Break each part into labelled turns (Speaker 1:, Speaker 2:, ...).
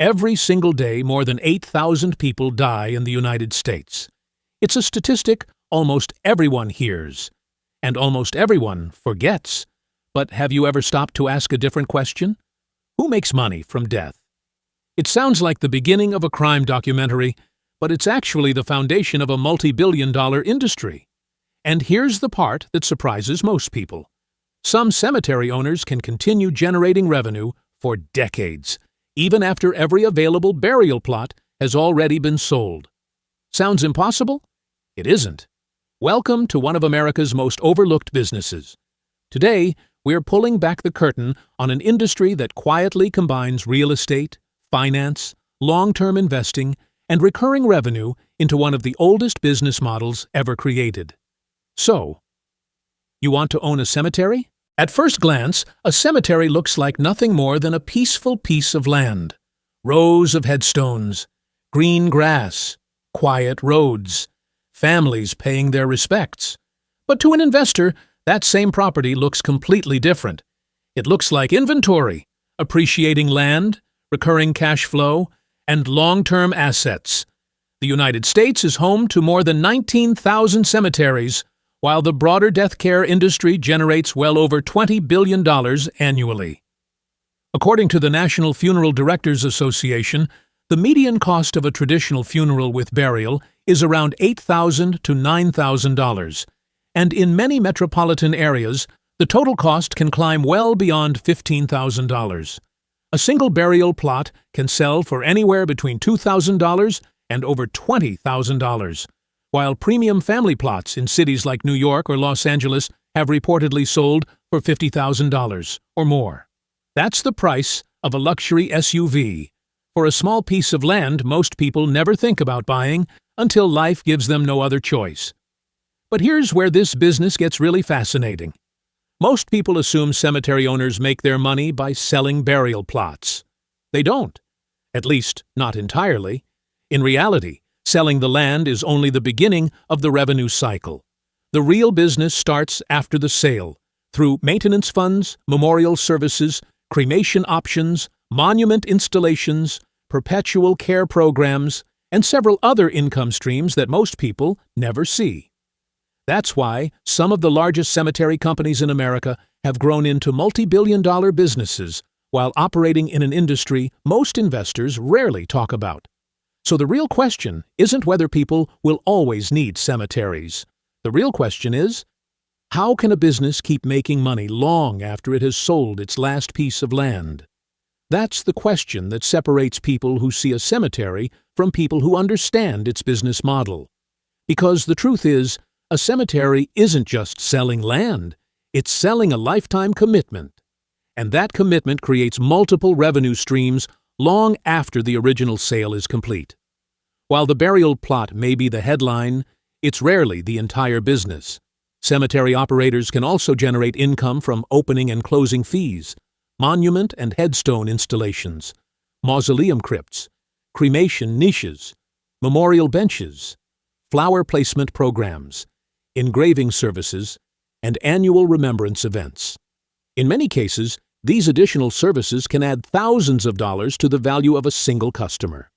Speaker 1: Every single day, more than 8,000 people die in the United States. It's a statistic almost everyone hears, and almost everyone forgets. But have you ever stopped to ask a different question? Who makes money from death? It sounds like the beginning of a crime documentary, but it's actually the foundation of a multi-billion-dollar industry. And here's the part that surprises most people. Some cemetery owners can continue generating revenue for decades, even after every available burial plot has already been sold. Sounds impossible? It isn't. Welcome to one of America's most overlooked businesses. Today, we're pulling back the curtain on an industry that quietly combines real estate, finance, long-term investing, and recurring revenue into one of the oldest business models ever created. So, you want to own a cemetery? At first glance, a cemetery looks like nothing more than a peaceful piece of land. Rows of headstones, green grass, quiet roads, families paying their respects. But to an investor, that same property looks completely different. It looks like inventory, appreciating land, recurring cash flow, and long-term assets. The United States is home to more than 19,000 cemeteries, while the broader death care industry generates well over $20 billion annually. According to the National Funeral Directors Association, the median cost of a traditional funeral with burial is around $8,000 to $9,000, and in many metropolitan areas, the total cost can climb well beyond $15,000. A single burial plot can sell for anywhere between $2,000 and over $20,000, while premium family plots in cities like New York or Los Angeles have reportedly sold for $50,000 or more. That's the price of a luxury SUV, for a small piece of land most people never think about buying until life gives them no other choice. But here's where this business gets really fascinating. Most people assume cemetery owners make their money by selling burial plots. They don't. At least, not entirely. In reality, selling the land is only the beginning of the revenue cycle. The real business starts after the sale, through maintenance funds, memorial services, cremation options, monument installations, perpetual care programs, and several other income streams that most people never see. That's why some of the largest cemetery companies in America have grown into multi-billion-dollar businesses while operating in an industry most investors rarely talk about. So the real question isn't whether people will always need cemeteries. The real question is, how can a business keep making money long after it has sold its last piece of land? That's the question that separates people who see a cemetery from people who understand its business model. Because the truth is, a cemetery isn't just selling land, it's selling a lifetime commitment. And that commitment creates multiple revenue streams long after the original sale is complete. While the burial plot may be the headline, it's rarely the entire business. Cemetery operators can also generate income from opening and closing fees, monument and headstone installations, mausoleum crypts, cremation niches, memorial benches, flower placement programs, engraving services, and annual remembrance events. In many cases, these additional services can add thousands of dollars to the value of a single customer.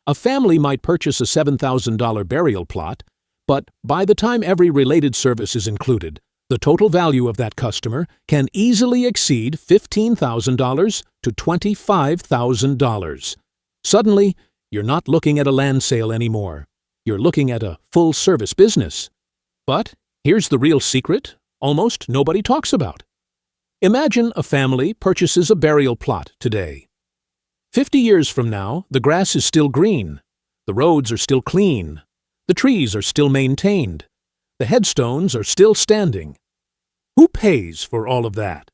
Speaker 1: A family might purchase a $7,000 burial plot, but by the time every related service is included, the total value of that customer can easily exceed $15,000 to $25,000. Suddenly, you're not looking at a land sale anymore. You're looking at a full-service business. But here's the real secret almost nobody talks about. Imagine a family purchases a burial plot today. 50 years from now, the grass is still green, the roads are still clean, the trees are still maintained, the headstones are still standing. Who pays for all of that?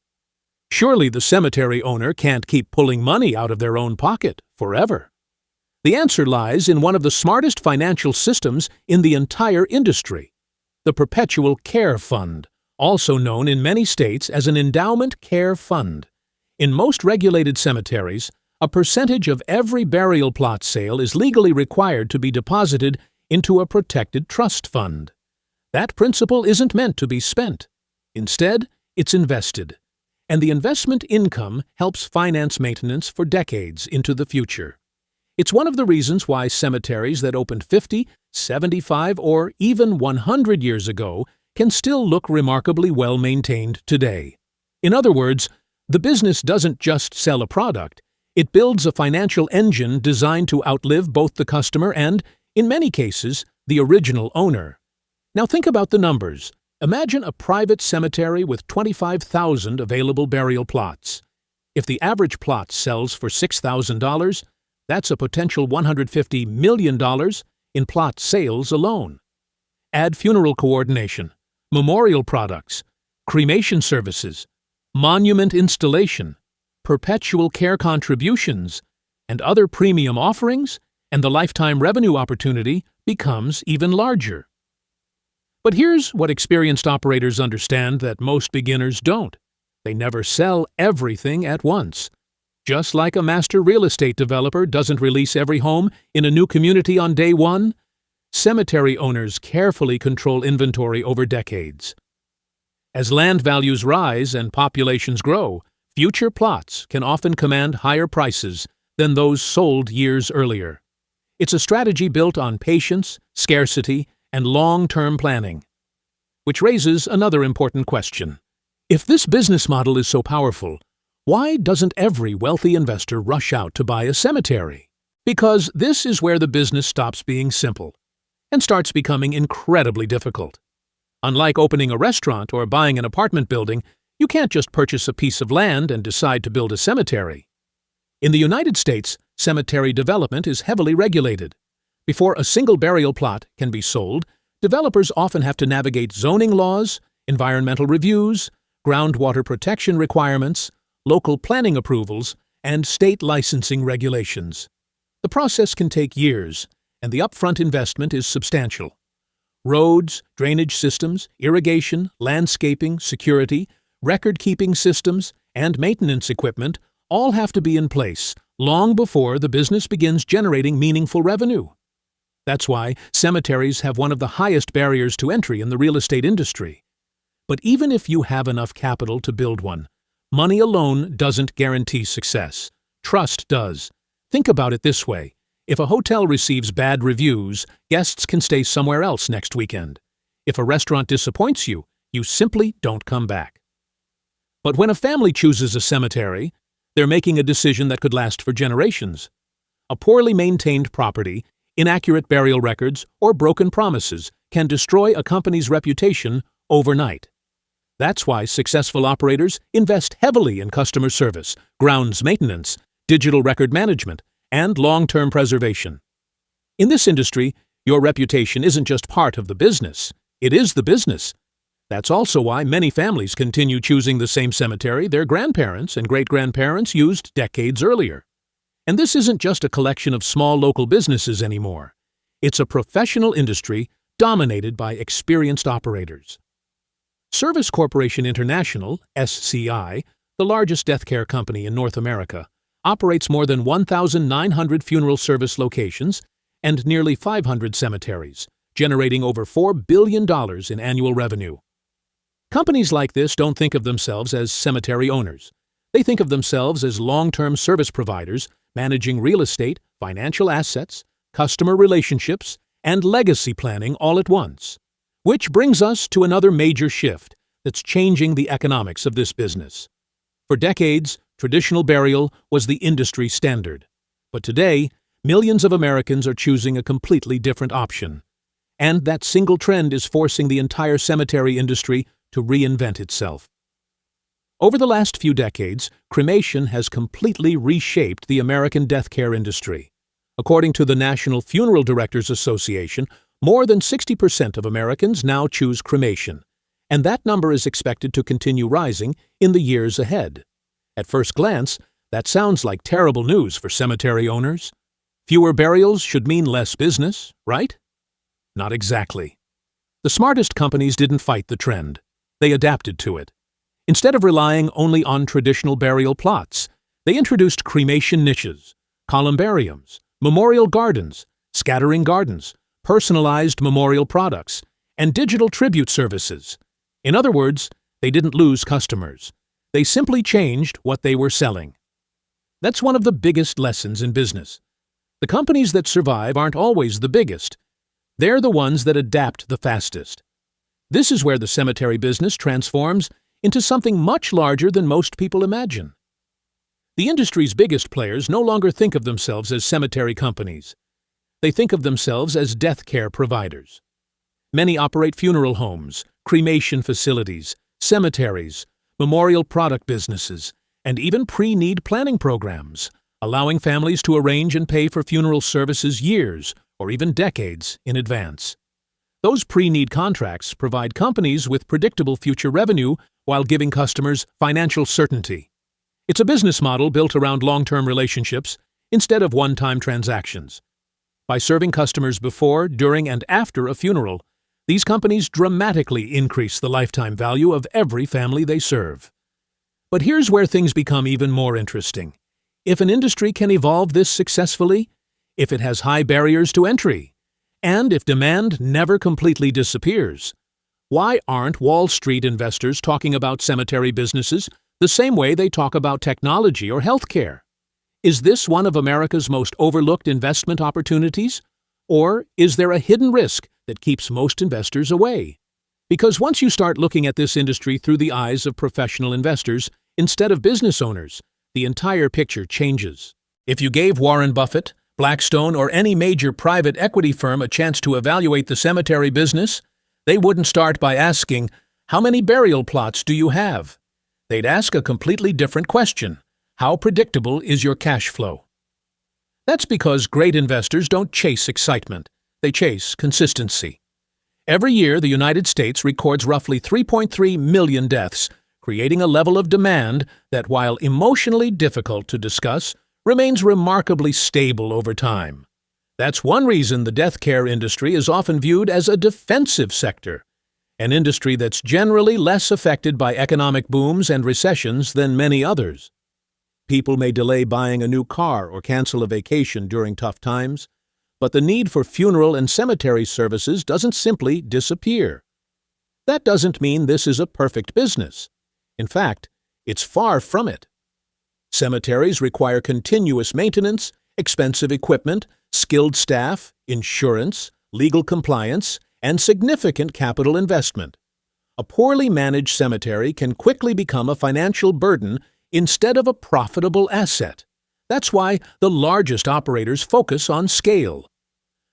Speaker 1: Surely the cemetery owner can't keep pulling money out of their own pocket forever. The answer lies in one of the smartest financial systems in the entire industry, the Perpetual Care Fund, also known in many states as an endowment care fund. In most regulated cemeteries, a percentage of every burial plot sale is legally required to be deposited into a protected trust fund. That principal isn't meant to be spent. Instead, it's invested, and the investment income helps finance maintenance for decades into the future. It's one of the reasons why cemeteries that opened 50, 75, or even 100 years ago can still look remarkably well maintained today. In other words, the business doesn't just sell a product, it builds a financial engine designed to outlive both the customer and, in many cases, the original owner. Now think about the numbers. Imagine a private cemetery with 25,000 available burial plots. If the average plot sells for $6,000, that's a potential $150 million in plot sales alone. Add funeral coordination, memorial products, cremation services, monument installation, perpetual care contributions, and other premium offerings, and the lifetime revenue opportunity becomes even larger. But here's what experienced operators understand that most beginners don't. They never sell everything at once. Just like a master real estate developer doesn't release every home in a new community on day one, cemetery owners carefully control inventory over decades. As land values rise and populations grow, future plots can often command higher prices than those sold years earlier. It's a strategy built on patience, scarcity, and long-term planning. Which raises another important question. If this business model is so powerful, why doesn't every wealthy investor rush out to buy a cemetery? Because this is where the business stops being simple and starts becoming incredibly difficult. Unlike opening a restaurant or buying an apartment building, you can't just purchase a piece of land and decide to build a cemetery. In the United States, cemetery development is heavily regulated. Before a single burial plot can be sold, developers often have to navigate zoning laws, environmental reviews, groundwater protection requirements, local planning approvals, and state licensing regulations. The process can take years, and the upfront investment is substantial. Roads, drainage systems, irrigation, landscaping, security, record-keeping systems, and maintenance equipment all have to be in place long before the business begins generating meaningful revenue. That's why cemeteries have one of the highest barriers to entry in the real estate industry. But even if you have enough capital to build one, money alone doesn't guarantee success. Trust does. Think about it this way. If a hotel receives bad reviews, guests can stay somewhere else next weekend. If a restaurant disappoints you, you simply don't come back. But when a family chooses a cemetery, they're making a decision that could last for generations. A poorly maintained property, inaccurate burial records, or broken promises can destroy a company's reputation overnight. That's why successful operators invest heavily in customer service, grounds maintenance, digital record management, and long-term preservation. In this industry, your reputation isn't just part of the business, it is the business. That's also why many families continue choosing the same cemetery their grandparents and great-grandparents used decades earlier. And this isn't just a collection of small local businesses anymore. It's a professional industry dominated by experienced operators. Service Corporation International, SCI, the largest death care company in North America, operates more than 1,900 funeral service locations and nearly 500 cemeteries, generating over $4 billion in annual revenue. Companies like this don't think of themselves as cemetery owners. They think of themselves as long-term service providers, managing real estate, financial assets, customer relationships, and legacy planning all at once. Which brings us to another major shift that's changing the economics of this business. For decades, traditional burial was the industry standard. But today, millions of Americans are choosing a completely different option. And that single trend is forcing the entire cemetery industry to reinvent itself. Over the last few decades, cremation has completely reshaped the American death care industry. According to the National Funeral Directors Association, more than 60% of Americans now choose cremation, and that number is expected to continue rising in the years ahead. At first glance, that sounds like terrible news for cemetery owners. Fewer burials should mean less business, right? Not exactly. The smartest companies didn't fight the trend. They adapted to it. Instead of relying only on traditional burial plots, they introduced cremation niches, columbariums, memorial gardens, scattering gardens, personalized memorial products, and digital tribute services. In other words, they didn't lose customers. They simply changed what they were selling. That's one of the biggest lessons in business. The companies that survive aren't always the biggest. They're the ones that adapt the fastest. This is where the cemetery business transforms into something much larger than most people imagine. The industry's biggest players no longer think of themselves as cemetery companies. They think of themselves as death care providers. Many operate funeral homes, cremation facilities, cemeteries, memorial product businesses, and even pre-need planning programs, allowing families to arrange and pay for funeral services years or even decades in advance. Those pre-need contracts provide companies with predictable future revenue while giving customers financial certainty. It's a business model built around long-term relationships instead of one-time transactions. By serving customers before, during, and after a funeral, these companies dramatically increase the lifetime value of every family they serve. But here's where things become even more interesting. If an industry can evolve this successfully, if it has high barriers to entry, and if demand never completely disappears, why aren't Wall Street investors talking about cemetery businesses the same way they talk about technology or healthcare? Is this one of America's most overlooked investment opportunities? Or is there a hidden risk that keeps most investors away? Because once you start looking at this industry through the eyes of professional investors instead of business owners, the entire picture changes. If you gave Warren Buffett, Blackstone, or any major private equity firm a chance to evaluate the cemetery business, they wouldn't start by asking, "How many burial plots do you have?" They'd ask a completely different question. How predictable is your cash flow? That's because great investors don't chase excitement. They chase consistency. Every year, the United States records roughly 3.3 million deaths, creating a level of demand that, while emotionally difficult to discuss, remains remarkably stable over time. That's one reason the death care industry is often viewed as a defensive sector, an industry that's generally less affected by economic booms and recessions than many others. People may delay buying a new car or cancel a vacation during tough times, but the need for funeral and cemetery services doesn't simply disappear. That doesn't mean this is a perfect business. In fact, it's far from it. Cemeteries require continuous maintenance, expensive equipment, skilled staff, insurance, legal compliance, and significant capital investment. A poorly managed cemetery can quickly become a financial burden instead of a profitable asset. That's why the largest operators focus on scale.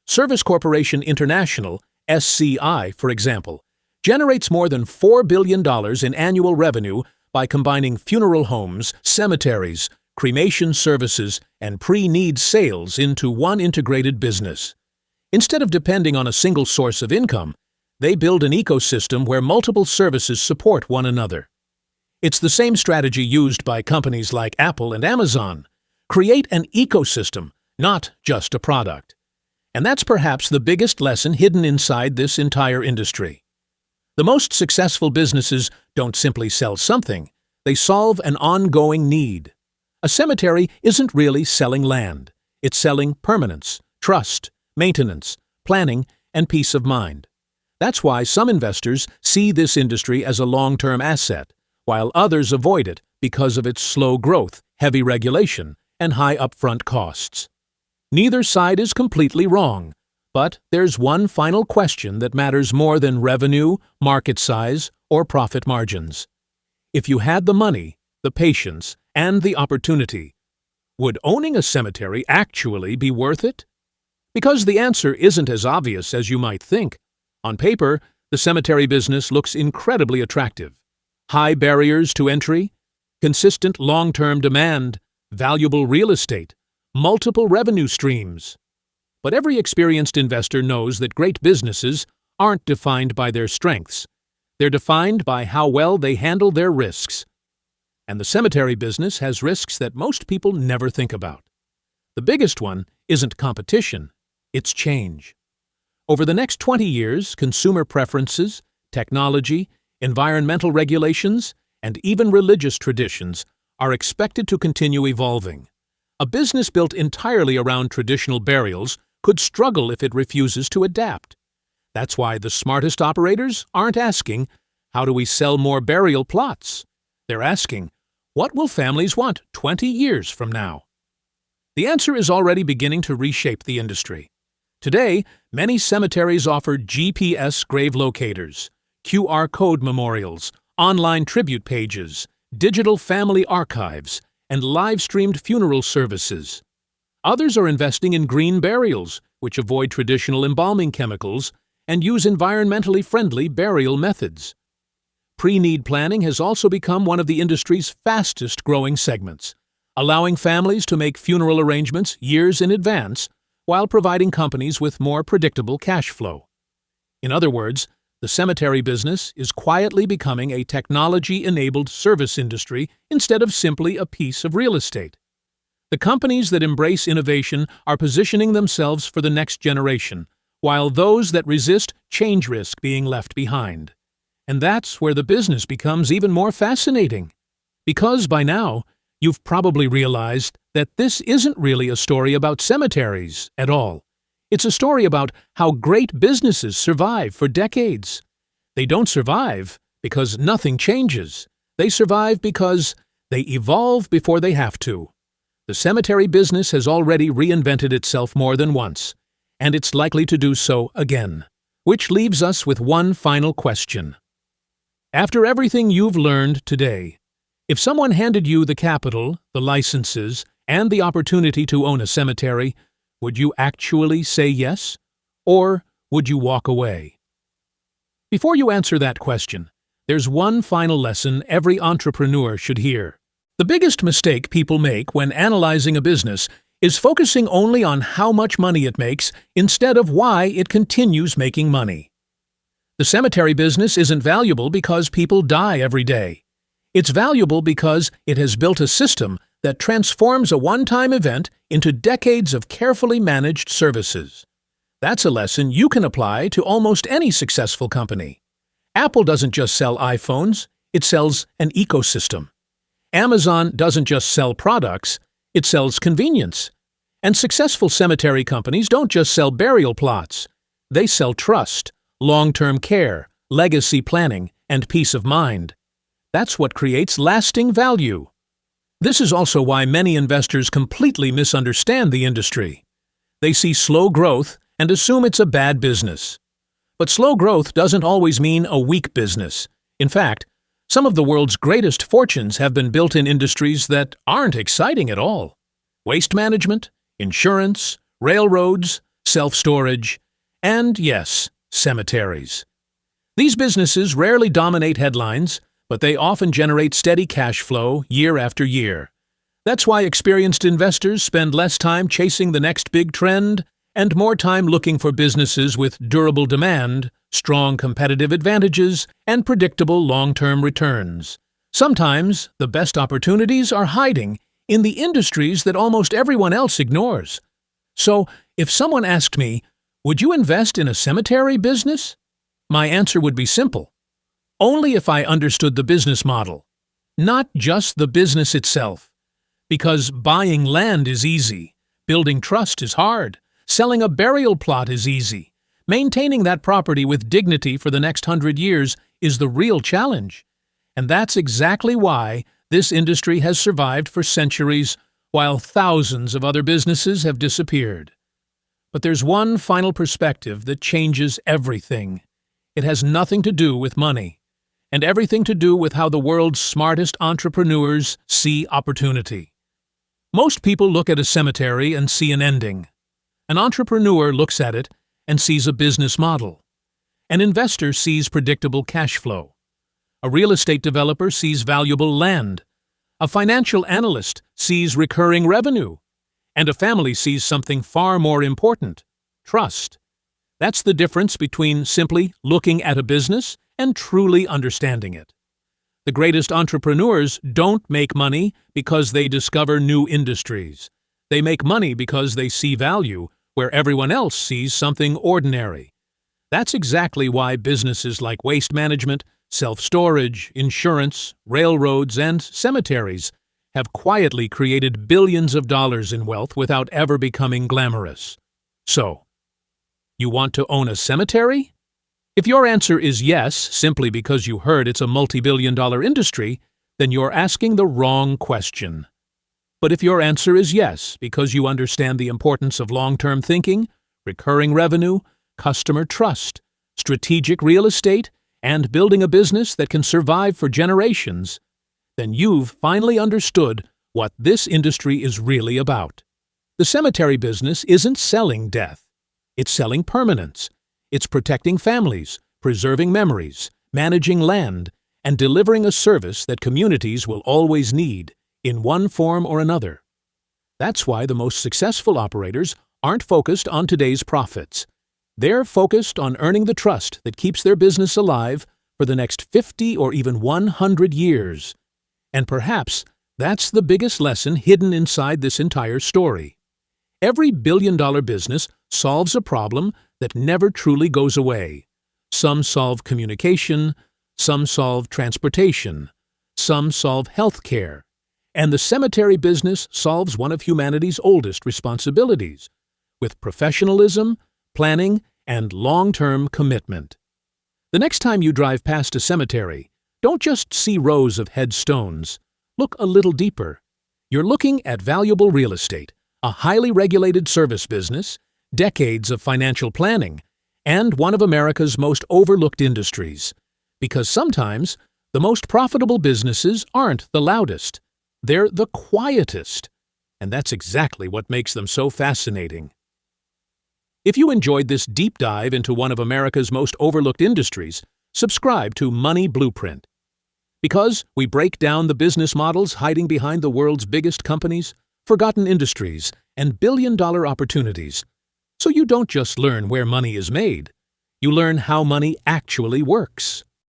Speaker 1: Service Corporation International, SCI, for example, generates more than $4 billion in annual revenue by combining funeral homes, cemeteries, cremation services, and pre-need sales into one integrated business. Instead of depending on a single source of income, they build an ecosystem where multiple services support one another. It's the same strategy used by companies like Apple and Amazon. Create an ecosystem, not just a product. And that's perhaps the biggest lesson hidden inside this entire industry. The most successful businesses don't simply sell something, they solve an ongoing need. A cemetery isn't really selling land. It's selling permanence, trust, maintenance, planning, and peace of mind. That's why some investors see this industry as a long-term asset, while others avoid it because of its slow growth, heavy regulation, and high upfront costs. Neither side is completely wrong, but there's one final question that matters more than revenue, market size, or profit margins. If you had the money, the patience, and the opportunity, would owning a cemetery actually be worth it? Because the answer isn't as obvious as you might think. On paper, the cemetery business looks incredibly attractive. High barriers to entry, consistent long-term demand, valuable real estate, multiple revenue streams. But every experienced investor knows that great businesses aren't defined by their strengths. They're defined by how well they handle their risks. And the cemetery business has risks that most people never think about. The biggest one isn't competition, it's change. Over the next 20 years, consumer preferences, technology, environmental regulations, and even religious traditions are expected to continue evolving. A business built entirely around traditional burials could struggle if it refuses to adapt. That's why the smartest operators aren't asking, "How do we sell more burial plots?" They're asking, "What will families want 20 years from now?" The answer is already beginning to reshape the industry. Today, many cemeteries offer GPS grave locators, QR code memorials, online tribute pages, digital family archives, and live-streamed funeral services. Others are investing in green burials, which avoid traditional embalming chemicals and use environmentally friendly burial methods. Pre-need planning has also become one of the industry's fastest-growing segments, allowing families to make funeral arrangements years in advance while providing companies with more predictable cash flow. In other words, the cemetery business is quietly becoming a technology-enabled service industry instead of simply a piece of real estate. The companies that embrace innovation are positioning themselves for the next generation, while those that resist change risk being left behind. And that's where the business becomes even more fascinating. Because by now, you've probably realized that this isn't really a story about cemeteries at all. It's a story about how great businesses survive for decades. They don't survive because nothing changes. They survive because they evolve before they have to. The cemetery business has already reinvented itself more than once, and it's likely to do so again. Which leaves us with one final question. After everything you've learned today, if someone handed you the capital, the licenses, and the opportunity to own a cemetery, would you actually say yes, or would you walk away? Before you answer that question, there's one final lesson every entrepreneur should hear. The biggest mistake people make when analyzing a business is focusing only on how much money it makes instead of why it continues making money. The cemetery business isn't valuable because people die every day. It's valuable because it has built a system that transforms a one-time event into decades of carefully managed services. That's a lesson you can apply to almost any successful company. Apple doesn't just sell iPhones, it sells an ecosystem. Amazon doesn't just sell products, it sells convenience. And successful cemetery companies don't just sell burial plots. They sell trust, long-term care, legacy planning, and peace of mind. That's what creates lasting value. This is also why many investors completely misunderstand the industry. They see slow growth and assume it's a bad business. But slow growth doesn't always mean a weak business. In fact, some of the world's greatest fortunes have been built in industries that aren't exciting at all. Waste management, insurance, railroads, self-storage, and yes, cemeteries. These businesses rarely dominate headlines, but they often generate steady cash flow year after year. That's why experienced investors spend less time chasing the next big trend and more time looking for businesses with durable demand, strong competitive advantages, and predictable long-term returns. Sometimes, the best opportunities are hiding in the industries that almost everyone else ignores. So, if someone asked me, would you invest in a cemetery business? My answer would be simple. Only if I understood the business model, not just the business itself. Because buying land is easy, building trust is hard, selling a burial plot is easy. Maintaining that property with dignity for the next 100 years is the real challenge. And that's exactly why this industry has survived for centuries, while thousands of other businesses have disappeared. But there's one final perspective that changes everything. It has nothing to do with money, and everything to do with how the world's smartest entrepreneurs see opportunity. Most people look at a cemetery and see an ending. An entrepreneur looks at it and sees a business model. An investor sees predictable cash flow. A real estate developer sees valuable land. A financial analyst sees recurring revenue. And a family sees something far more important: trust. That's the difference between simply looking at a business and truly understanding it. The greatest entrepreneurs don't make money because they discover new industries. They make money because they see value where everyone else sees something ordinary. That's exactly why businesses like waste management, self-storage, insurance, railroads, and cemeteries have quietly created billions of dollars in wealth without ever becoming glamorous. So, you want to own a cemetery? If your answer is yes, simply because you heard it's a multi-billion-dollar industry, then you're asking the wrong question. But if your answer is yes, because you understand the importance of long-term thinking, recurring revenue, customer trust, strategic real estate, and building a business that can survive for generations, then you've finally understood what this industry is really about. The cemetery business isn't selling death. It's selling permanence. It's protecting families, preserving memories, managing land, and delivering a service that communities will always need, in one form or another. That's why the most successful operators aren't focused on today's profits. They're focused on earning the trust that keeps their business alive for the next 50 or even 100 years. And perhaps that's the biggest lesson hidden inside this entire story. Every billion-dollar business solves a problem that never truly goes away. Some solve communication, some solve transportation, some solve health care, and the cemetery business solves one of humanity's oldest responsibilities, with professionalism, planning, and long-term commitment. The next time you drive past a cemetery, don't just see rows of headstones. Look a little deeper. You're looking at valuable real estate, a highly regulated service business, decades of financial planning, and one of America's most overlooked industries. Because sometimes, the most profitable businesses aren't the loudest. They're the quietest. And that's exactly what makes them so fascinating. If you enjoyed this deep dive into one of America's most overlooked industries, subscribe to Money Blueprint. Because we break down the business models hiding behind the world's biggest companies, forgotten industries, and billion-dollar opportunities. So you don't just learn where money is made, you learn how money actually works.